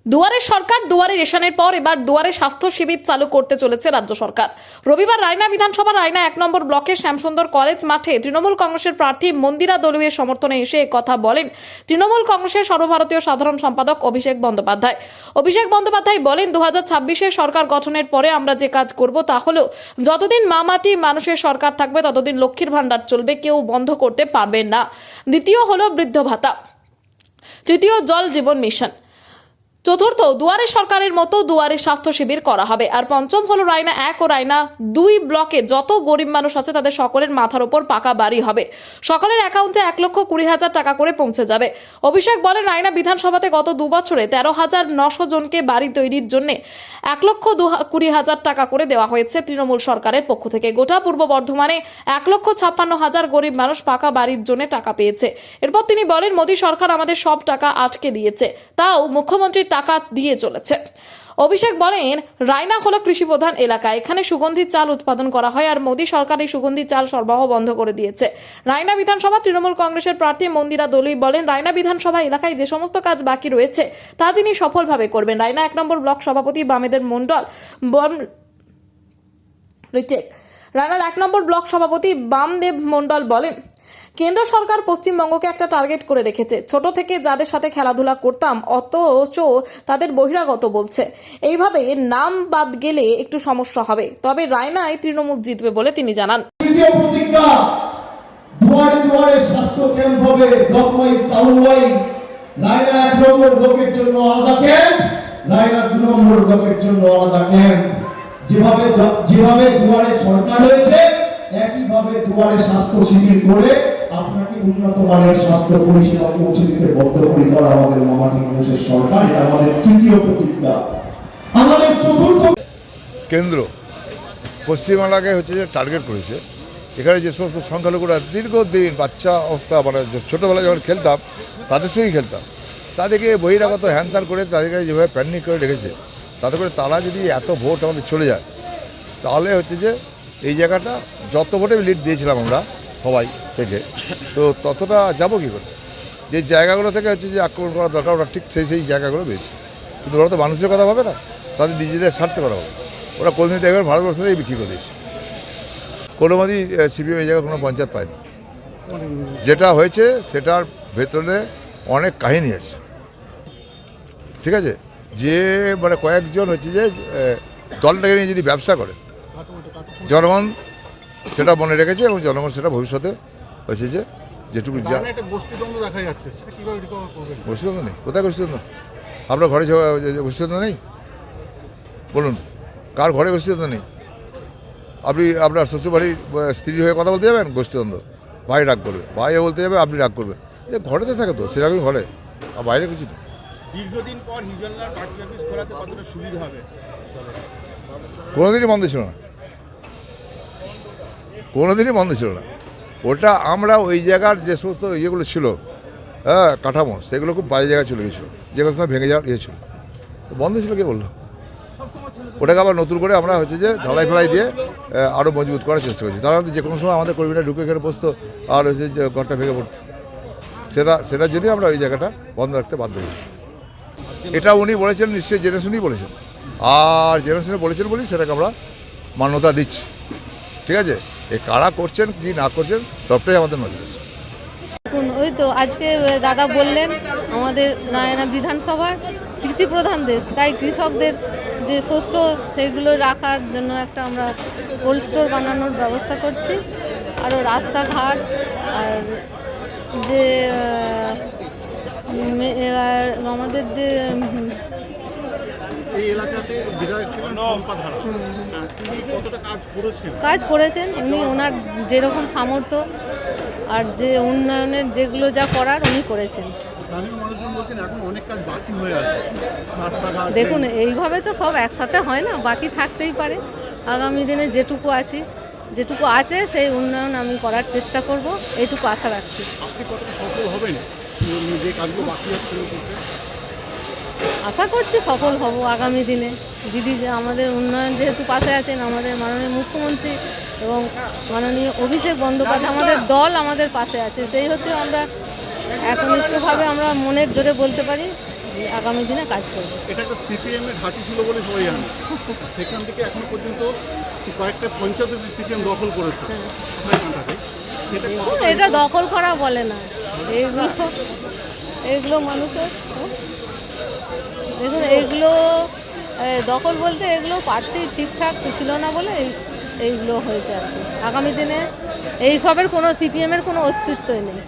দুয়ারে সরকার, দুয়ারে রেশনের পর এবার দুয়ারে স্বাস্থ্য শিবির চালু করতে চলেছে রাজ্য সরকার। রবিবার রায়না বিধানসভার রায়না 1 নম্বর ব্লকের শ্যামসুন্দর কলেজ মাঠে তৃণমূল কংগ্রেসের প্রার্থী মন্দিরা দলুইয়ের সমর্থনে এসে কথা বলেন তৃণমূল কংগ্রেসের সর্বভারতীয় সাধারণ সম্পাদক অভিষেক বন্দ্যোপাধ্যায়। অভিষেক বন্দ্যোপাধ্যায় বলেন, 2026-এ সরকার গঠনের পরে আমরা যে কাজ করব তা হলো, যতদিন মামাটি মানুষের সরকার থাকবে ততদিন লক্ষ্মীর ভান্ডার চলবে, কেউ বন্ধ করতে পারবেন না। দ্বিতীয় হলো বৃদ্ধ ভাতা, তৃতীয় জল জীবন মিশন, চতুর্থ দুয়ারে সরকারের মতো দুয়ারে স্বাস্থ্য শিবির করা হবে, আর পঞ্চম হলো রায়না 1 ও রায়না 2 ব্লকে যত গরিব মানুষ আছে তাদের সকলের মাথার উপর পাকা বাড়ি হবে, সকলের অ্যাকাউন্টে 1,20,000 টাকা করে পৌঁছে যাবে। অভিষেক বলেন, রায়না বিধানসভাতে গত 2 বছরে 13,900 জনকে বাড়ি তৈরির জন্য 1,20,000 টাকা করে দেওয়া হয়েছে তৃণমূল সরকারের পক্ষ থেকে। গোটা পূর্ব বর্ধমানে 1,56,000 গরিব মানুষ পাকা বাড়ির জন্য টাকা পেয়েছে। এরপর তিনি বলেন, মোদী সরকার আমাদের সব টাকা আটকে দিয়েছে, তাও মুখ্যমন্ত্রী টাকা দিয়ে চলেছে। অভিষেক বলেন, রায়না হলো কৃষি প্রধান এলাকা, এখানে সুগন্ধি চাল উৎপাদন করা হয়, আর মোদী সরকার এই সুগন্ধি চাল সরবরাহ বন্ধ করে দিয়েছে। রায়না বিধানসভা তৃণমূল কংগ্রেসের প্রার্থী মন্দিরা দলুই বলেন, রায়না বিধানসভা এলাকায় যে সমস্ত কাজ বাকি রয়েছে তা তিনি সফলভাবে করবেন। রায়না 1 নম্বর ব্লক সভাপতি বামেদের মন্ডল রায়নার 1 নম্বর ব্লক সভাপতি বামদেব মন্ডল বলেন, কেন্দ্র সরকার পশ্চিমবঙ্গকে একটা টার্গেট করে রেখেছে। ছোট থেকে যাদের সাথে খেলাধুলা করতাম অথচ তাদের বহিরাগত বলছে, এইভাবে নাম বাদ গেলে একটু সমস্যা হবে, তবে রায়নায় তৃণমূল জিতবে বলে তিনি জানান। দুয়ারে দুয়ারে স্বাস্থ্য ক্যাম্প হবে, block wise, town wise. Raina 1 নম্বর ব্লকের জন্য আলাদা ক্যাম্প, রায়না 2 নম্বর ব্লকের জন্য আলাদা ক্যাম্প। যেভাবে দুয়ারে সরকার হয়েছে, একইভাবে দুয়ারে স্বাস্থ্য শিবির করে আপনাকে উন্নত মানের স্বাস্থ্য পরিষেবা পৌঁছে দিতে বদ্ধপরিকর আমাদের মামাটি মানুষের সরকার। এটা আমাদের তৃতীয় প্রতিজ্ঞা। আমাদের চতুর্থ কেন্দ্র পশ্চিমবাংলাকে হচ্ছে যে টার্গেট করেছে। এখানে যে সমস্ত সংখ্যালঘুরা দীর্ঘদিন বাচ্চা অবস্থা, মানে ছোটোবেলায় যখন খেলতাম তাদের সঙ্গেই খেলতাম, তাদেরকে বহিরাগত হ্যানত্যান করে তাদেরকে যেভাবে প্যানিক করে রেখেছে, তাতে করে তারা যদি এত ভোট আমাদের চলে যায়, তাহলে হচ্ছে যে এই জায়গাটা যত ভোটে লিড দিয়েছিলাম আমরা সবাই থেকে, তো ততটা যাবো কী করে? যে জায়গাগুলো থেকে হচ্ছে যে আক্রমণ করা দরকার, ওরা ঠিক সেই জায়গাগুলো পেয়েছে, কিন্তু ওরা তো মানুষের কথা ভাবে না, তাদের নিজেদের স্বার্থে করা হবে। ওরা কোনোদিন দেখবেন ভারতবর্ষেই বিক্রি করে দিয়েছে। কোনো মতেই সিপিএম এই জায়গায় কোনো পঞ্চায়েত পায়নি। যেটা হয়েছে সেটার ভেতরে অনেক কাহিনী আছে, ঠিক আছে? যে মানে কয়েকজন হচ্ছে যে দলটাকে নিয়ে যদি ব্যবসা করে, জনগণ সেটা মনে রেখেছে এবং জনগণ সেটা ভবিষ্যতে হচ্ছে যে যেটুকু গোষ্ঠীদ্বন্দ্ব নেই। কোথায় গোষ্ঠীদ্বন্দ্ব? আপনার ঘরে গোষ্ঠীদ্বন্দ্ব নেই? বলুন, কার ঘরে গোষ্ঠীদ্বন্দ্ব নেই? আপনি আপনার শ্বশুরবাড়ির স্ত্রীর হয়ে কথা বলতে যাবেন, গোষ্ঠীদ্বন্দ্ব, ভাই রাগ করবে, ভাইও বলতে যাবে, আপনি রাগ করবেন। ঘরেতে থাকে তো সেরকমই ঘরে, আর বাইরে কিছু না। দীর্ঘদিন পর হিজলদার পার্টি অফিস খোলাতে কতটা সুবিধা হবে? কোনোদিনই বন্ধ ছিল না, কোনোদিনই বন্ধ ছিল না। ওটা আমরা ওই জায়গার যে সমস্ত ইয়েগুলো ছিল, হ্যাঁ, কাঠামো, সেগুলো খুব বাজে জায়গায় চলে গেছিলো, যেগুলো সময় ভেঙে যাওয়ার ইয়ে ছিল, বন্ধ ছিল। কে বললো? ওটাকে আবার নতুন করে আমরা হচ্ছে যে ঢালাই ফেলাই দিয়ে আরও মজবুত করার চেষ্টা করছি। তার মধ্যে যে কোনো সময় আমাদের কর্মীরা ঢুকে এখানে বসতো আর হচ্ছে যে ঘরটা ভেঙে পড়তো, সেটার জন্যই আমরা ওই জায়গাটা বন্ধ রাখতে বাধ্য হয়েছি। এটা উনি বলেছেন, নিশ্চয়ই জেনে শুনেই বলেছেন, আর জেনে শুনে বলেছেন বলেই সেটাকে আমরা মান্যতা দিচ্ছি, ঠিক আছে? এই কারা করছেন কি না করছেন সবটাই আমাদের নজরে আছে। ওই তো আজকে দাদা বললেন, আমাদের রায়না বিধানসভার কৃষি প্রধান দেশ, তাই কৃষকদের যে শস্য সেইগুলো রাখার জন্য একটা আমরা কোল্ড স্টোর বানানোর ব্যবস্থা করছি। আরও রাস্তাঘাট আর যে আমাদের যে কাজ করেছেন উনি, ওনার যেরকম সামর্থ্য আর যে উন্নয়নের যেগুলো যা করার উনি করেছেন। দেখুন, এইভাবে তো সব একসাথে হয় না, বাকি থাকতেই পারে। আগামী দিনে যেটুকু আছে সেই উন্নয়ন আমি করার চেষ্টা করব, এইটুকু আশা রাখছি। আশা করছি সফল হব আগামী দিনে। দিদি যে আমাদের উন্নয়ন যেহেতু পাশে আছেন, আমাদের মাননীয় মুখ্যমন্ত্রী এবং মাননীয় অভিষেক বন্দ্যোপাধ্যায়, আমাদের দল আমাদের পাশে আছে, সেই হতে আমরা একনিষ্ঠভাবে আমরা মনের জোরে বলতে পারি আগামী দিনে কাজ করবো। এটা একটা সিপিএম এর ঘাঁটি ছিল বলে সবাই জানে, সেখান থেকে এখনো পর্যন্ত কয়েকটা পঞ্চায়েত সিপিএম দখল করেছে এখানটাতে। এটা এটা দখল করা বলে না, এইগুলো এগুলো মানুষের দেখুন, এগুলো দখল বলতে এগুলো প্রার্থী ঠিকঠাক ছিল না বলে এইগুলো হয়েছে আর কি। আগামী দিনে এইসবের কোনো সিপিএমের কোনো অস্তিত্বই নেই।